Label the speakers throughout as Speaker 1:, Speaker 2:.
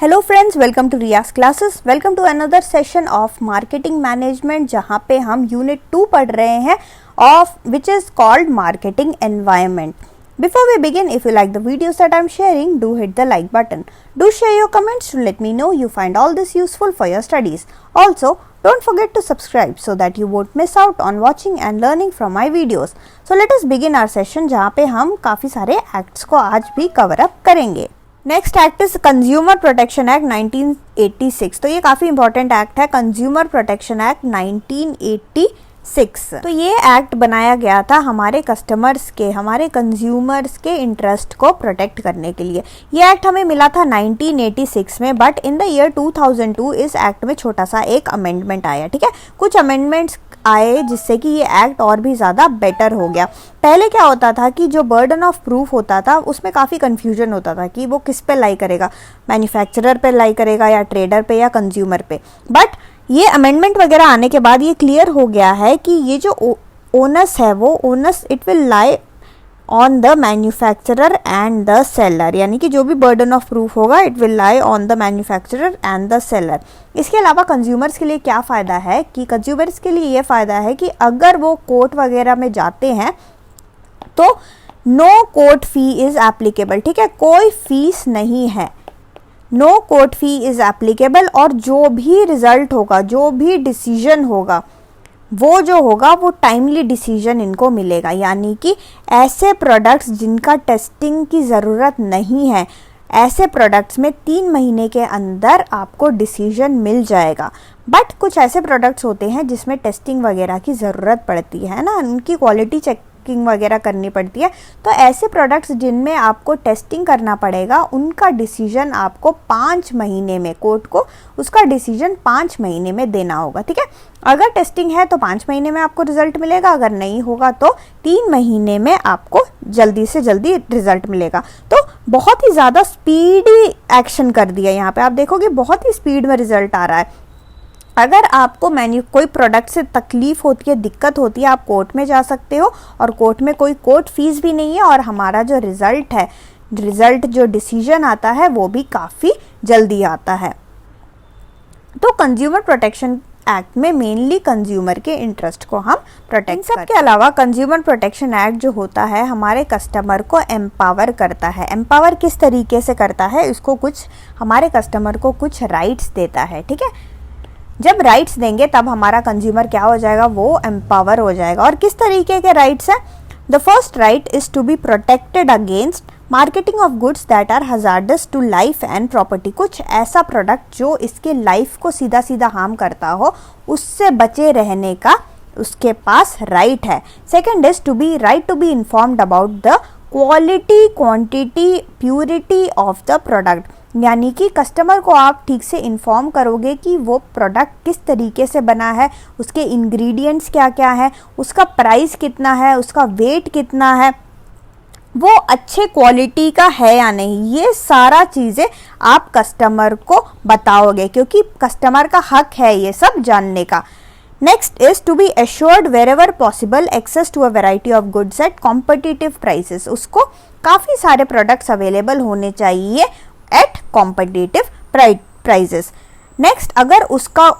Speaker 1: Hello friends, welcome to Riyaz classes. Welcome to another session of marketing management, जहाँ पे हम unit 2 पढ़ रहे हैं of which is called marketing environment. Before we begin, if you like the videos that I'm sharing, do hit the like button. Do share your comments to let me know you find all this useful for your studies. Also, don't forget to subscribe so that you won't miss out on watching and learning from my videos. So let us begin our session, जहाँ पे हम काफ़ी सारे acts को आज भी cover up करेंगे। Next act is consumer protection act 1986। तो ये काफ़ी इंपॉर्टेंट एक्ट है, कंज्यूमर प्रोटेक्शन एक्ट 1986। तो ये एक्ट बनाया गया था हमारे कस्टमर्स के, हमारे कंज्यूमर्स के इंटरेस्ट को प्रोटेक्ट करने के लिए। ये एक्ट हमें मिला था 1986 में, बट इन द ईयर 2002 इस एक्ट में छोटा सा एक अमेंडमेंट आया। ठीक है, कुछ अमेंडमेंट्स आए जिससे कि ये एक्ट और भी ज़्यादा बेटर हो गया। पहले क्या होता था कि जो बर्डन ऑफ प्रूफ होता था उसमें काफ़ी कन्फ्यूजन होता था कि वो किस पे लाई करेगा, मैन्युफैक्चरर पे लाई करेगा या ट्रेडर पे या कंज्यूमर पे। बट ये अमेंडमेंट वगैरह आने के बाद ये क्लियर हो गया है कि ये जो ओनस है वो onus it will lie on the manufacturer and the seller, यानी कि जो भी बर्डन ऑफ प्रूफ होगा it will lie on the manufacturer and the seller. इसके अलावा कंज्यूमर्स के लिए क्या फ़ायदा है कि कंज्यूमर्स के लिए ये फ़ायदा है कि अगर वो कोर्ट वगैरह में जाते हैं तो no court fee is applicable. ठीक है, कोई फीस नहीं है, no court fee is applicable. और जो भी रिजल्ट होगा, जो भी डिसीजन होगा, वो जो होगा वो टाइमली डिसीजन इनको मिलेगा। यानी कि ऐसे प्रोडक्ट्स जिनका टेस्टिंग की ज़रूरत नहीं है, ऐसे प्रोडक्ट्स में 3 महीने के अंदर आपको डिसीजन मिल जाएगा। बट कुछ ऐसे प्रोडक्ट्स होते हैं जिसमें टेस्टिंग वगैरह की ज़रूरत पड़ती है ना, उनकी क्वालिटी चेकिंग वगैरह करनी पड़ती है। तो ऐसे प्रोडक्ट्स जिनमें आपको टेस्टिंग करना पड़ेगा उनका डिसीजन आपको 5 महीने में, कोर्ट को उसका डिसीजन 5 महीने में देना होगा। ठीक है, अगर टेस्टिंग है तो 5 महीने में आपको रिजल्ट मिलेगा, अगर नहीं होगा तो 3 महीने में आपको जल्दी से जल्दी रिजल्ट मिलेगा। तो बहुत ही ज़्यादा स्पीडी एक्शन कर दिया यहाँ पे, आप देखोगे बहुत ही स्पीड में रिजल्ट आ रहा है। अगर आपको कोई प्रोडक्ट से तकलीफ होती है, दिक्कत होती है, आप कोर्ट में जा सकते हो और कोर्ट में कोई कोर्ट फीस भी नहीं है और हमारा जो रिजल्ट है, रिजल्ट जो डिसीजन आता है वो भी काफ़ी जल्दी आता है। तो कंज्यूमर प्रोटेक्शन एक्ट में मेनली कंज्यूमर के इंटरेस्ट को हम प्रोटेक्ट करते हैं। सबके अलावा कंज्यूमर प्रोटेक्शन एक्ट जो होता है हमारे कस्टमर को एम्पावर करता है। एम्पावर किस तरीके से करता है, इसको कुछ हमारे कस्टमर को कुछ राइट्स देता है। ठीक है, जब राइट्स देंगे तब हमारा कंज्यूमर क्या हो जाएगा, वो एम्पावर हो जाएगा। और किस तरीके के राइट्स हैं? The first right is to be protected against marketing of goods that are hazardous to life and property. कुछ ऐसा प्रोडक्ट जो इसके लाइफ को सीधा सीधा हार्म करता हो, उससे बचे रहने का उसके पास राइट है। Second is to be right to be informed about the quality, quantity, purity of the product. यानी कि कस्टमर को आप ठीक से इन्फॉर्म करोगे कि वो प्रोडक्ट किस तरीके से बना है, उसके इंग्रेडिएंट्स क्या क्या है, उसका प्राइस कितना है, उसका वेट कितना है, वो अच्छे क्वालिटी का है या नहीं, ये सारा चीज़ें आप कस्टमर को बताओगे क्योंकि कस्टमर का हक है ये सब जानने का। Next is to be assured wherever possible access to a variety of goods at competitive prices. उसको काफ़ी सारे प्रोडक्ट्स अवेलेबल होने चाहिए एट कॉम्पिटिटिव प्राइसेस। नेक्स्ट, अगर उसको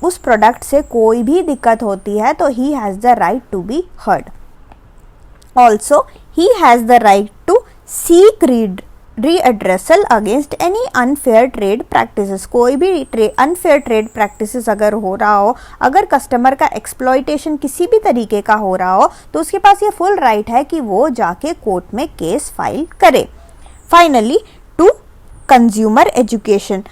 Speaker 1: उस प्रोडक्ट से कोई भी दिक्कत होती है तो he has the right to be heard. Also he has the right to seek redressal against any unfair trade practices. कोई भी अनफेयर ट्रेड प्रैक्टिसेस अगर हो रहा हो, अगर कस्टमर का एक्सप्लॉयटेशन किसी भी तरीके का हो रहा हो, तो उसके पास ये फुल राइट है कि वो जाके कोर्ट में केस फाइल करे। Finally, to consumer education.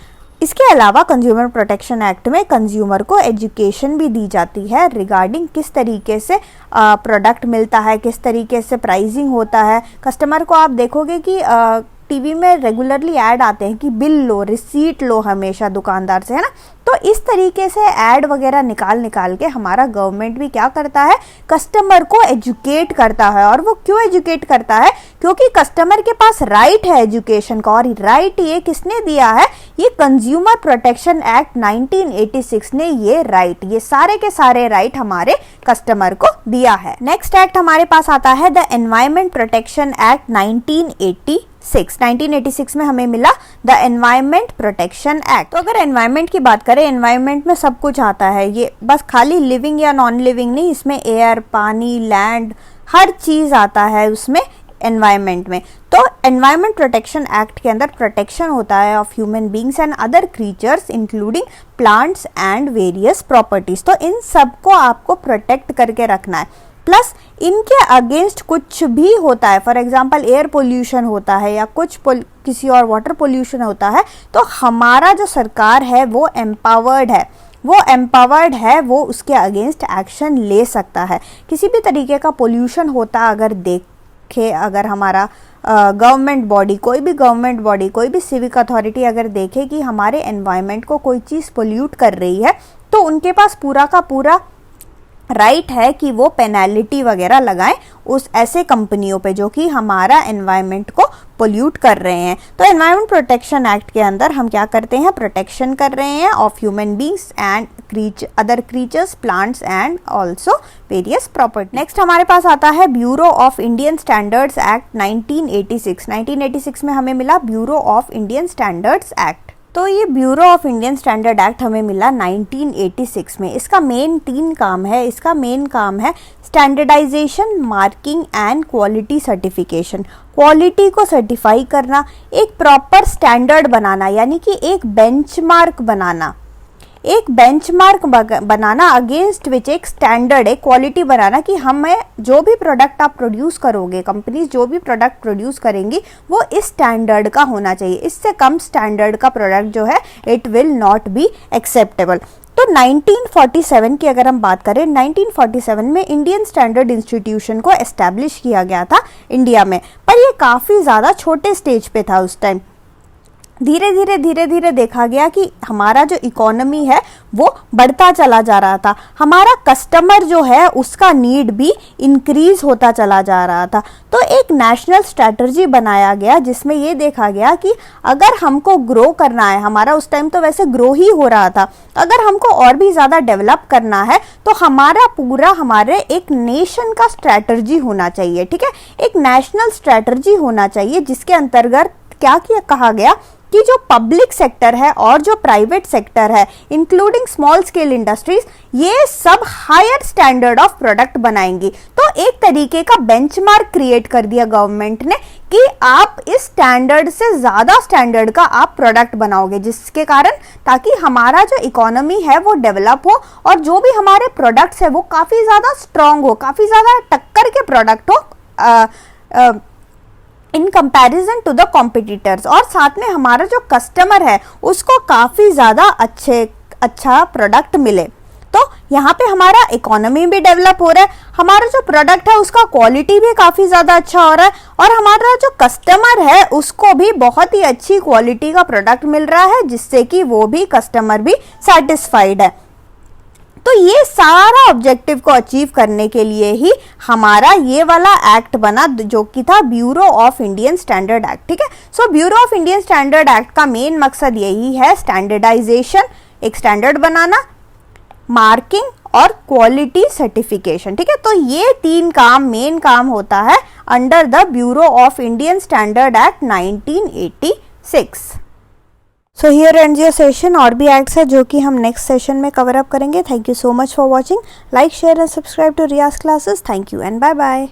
Speaker 1: इसके अलावा कंज्यूमर प्रोटेक्शन एक्ट में कंज्यूमर को एजुकेशन भी दी जाती है रिगार्डिंग किस तरीके से प्रोडक्ट मिलता है, किस तरीके से प्राइसिंग होता है। कस्टमर को आप देखोगे कि टीवी में रेगुलरली ऐड आते हैं कि बिल लो, रिसीट लो हमेशा दुकानदार से, है ना। तो इस तरीके से ऐड वगैरह निकाल के हमारा गवर्नमेंट भी क्या करता है, कस्टमर को एजुकेट करता है। और वो क्यों एजुकेट करता है? क्योंकि कस्टमर के पास राइट है एजुकेशन का, और राइट ये किसने दिया है? ये कंज्यूमर प्रोटेक्शन एक्ट 1986 ने ये राइट, ये सारे के सारे राइट हमारे कस्टमर को दिया है। नेक्स्ट एक्ट हमारे पास आता है द एनवायरमेंट प्रोटेक्शन एक्ट 1986। 1986 में हमें मिला द एनवायरमेंट प्रोटेक्शन एक्ट। तो अगर एनवायरमेंट की बात करें, एनवायरमेंट में सब कुछ आता है, ये बस खाली लिविंग या नॉन लिविंग नहीं, इसमें एयर, पानी, लैंड, हर चीज आता है उसमें एनवायरमेंट में। तो एनवायरमेंट प्रोटेक्शन एक्ट के अंदर प्रोटेक्शन होता है of human beings and other creatures including plants and various properties. तो इन सबको आपको प्रोटेक्ट करके रखना है, प्लस इनके अगेंस्ट कुछ भी होता है, फॉर एग्जांपल एयर पोल्यूशन होता है या कुछ किसी और वाटर पोल्यूशन होता है, तो हमारा जो सरकार है वो एम्पावर्ड है, वो उसके अगेंस्ट एक्शन ले सकता है। किसी भी तरीके का पोल्यूशन होता अगर हमारा गवर्नमेंट बॉडी, कोई भी सिविक अथॉरिटी अगर देखे कि हमारे एनवायरनमेंट को कोई चीज़ पोल्यूट कर रही है, तो उनके पास पूरा का पूरा राइट है कि वो पेनल्टी वगैरह लगाएं उस ऐसे कंपनियों पे जो कि हमारा एनवायरनमेंट को पोल्यूट कर रहे हैं। तो एनवायरनमेंट प्रोटेक्शन एक्ट के अंदर हम क्या करते हैं, प्रोटेक्शन कर रहे हैं of human beings and other creatures, plants and also various property. Next हमारे पास आता है bureau of Indian standards act 1986 में हमें मिला bureau of Indian standards act. तो ये bureau of Indian standard act हमें मिला 1986 में। इसका मेन 3 काम है। इसका मेन काम है standardisation, marking and quality certification. Quality को सर्टिफाई करना, एक प्रॉपर स्टैंडर्ड बनाना, यानी कि एक बेंचमार्क बनाना अगेंस्ट विच एक स्टैंडर्ड, एक क्वालिटी बनाना कि हमें जो भी प्रोडक्ट आप प्रोड्यूस करोगे, कंपनीज जो भी प्रोडक्ट प्रोड्यूस करेंगी वो इस स्टैंडर्ड का होना चाहिए। इससे कम स्टैंडर्ड का प्रोडक्ट जो है it will not be acceptable. तो 1947 की अगर हम बात करें, 1947 में इंडियन स्टैंडर्ड इंस्टीट्यूशन को एस्टैब्लिश किया गया था इंडिया में, पर ये काफ़ी ज़्यादा छोटे स्टेज पे था उस टाइम। धीरे धीरे देखा गया कि हमारा जो इकोनॉमी है वो बढ़ता चला जा रहा था, हमारा कस्टमर जो है उसका नीड भी इंक्रीज होता चला जा रहा था। तो एक नेशनल स्ट्रैटेजी बनाया गया जिसमें ये देखा गया कि अगर हमको ग्रो करना है, हमारा उस टाइम तो वैसे ग्रो ही हो रहा था, अगर हमको और भी ज़्यादा डेवलप करना है तो हमारे एक नेशन का स्ट्रैटेजी होना चाहिए। ठीक है, एक नेशनल स्ट्रैटेजी होना चाहिए जिसके अंतर्गत क्या कहा गया कि जो पब्लिक सेक्टर है और जो प्राइवेट सेक्टर है इंक्लूडिंग स्मॉल स्केल इंडस्ट्रीज, ये सब हायर स्टैंडर्ड ऑफ प्रोडक्ट बनाएंगी। तो एक तरीके का बेंचमार्क क्रिएट कर दिया गवर्नमेंट ने कि आप इस स्टैंडर्ड से ज़्यादा स्टैंडर्ड का आप प्रोडक्ट बनाओगे, जिसके कारण ताकि हमारा जो इकोनॉमी है वो डेवलप हो और जो भी हमारे प्रोडक्ट्स है वो काफ़ी ज़्यादा स्ट्रांग हो, काफ़ी ज़्यादा टक्कर के प्रोडक्ट हो in comparison to the competitors, और साथ में हमारा जो कस्टमर है उसको काफ़ी ज़्यादा अच्छा प्रोडक्ट मिले। तो यहाँ पे हमारा इकोनॉमी भी डेवलप हो रहा है, हमारा जो प्रोडक्ट है उसका क्वालिटी भी काफ़ी ज़्यादा अच्छा हो रहा है और हमारा जो कस्टमर है उसको भी बहुत ही अच्छी क्वालिटी का प्रोडक्ट मिल रहा है, जिससे कि वो भी कस्टमर भी सेटिस्फाइड है। तो ये सारा ऑब्जेक्टिव को अचीव करने के लिए ही हमारा ये वाला एक्ट बना जो कि था bureau of Indian standard act. ठीक है, so bureau of Indian standard act का मेन मकसद यही है, स्टैंडर्डाइजेशन, एक स्टैंडर्ड बनाना, मार्किंग और क्वालिटी सर्टिफिकेशन। ठीक है, तो ये 3 काम मेन काम होता है under the Bureau of Indian standard Act 1986। So here ends your session. और भी एक्ट्स है जो कि हम नेक्स्ट सेशन में कवर अप करेंगे। Thank you so much for watching. Like, share and subscribe to Riyaz classes. Thank you and bye bye.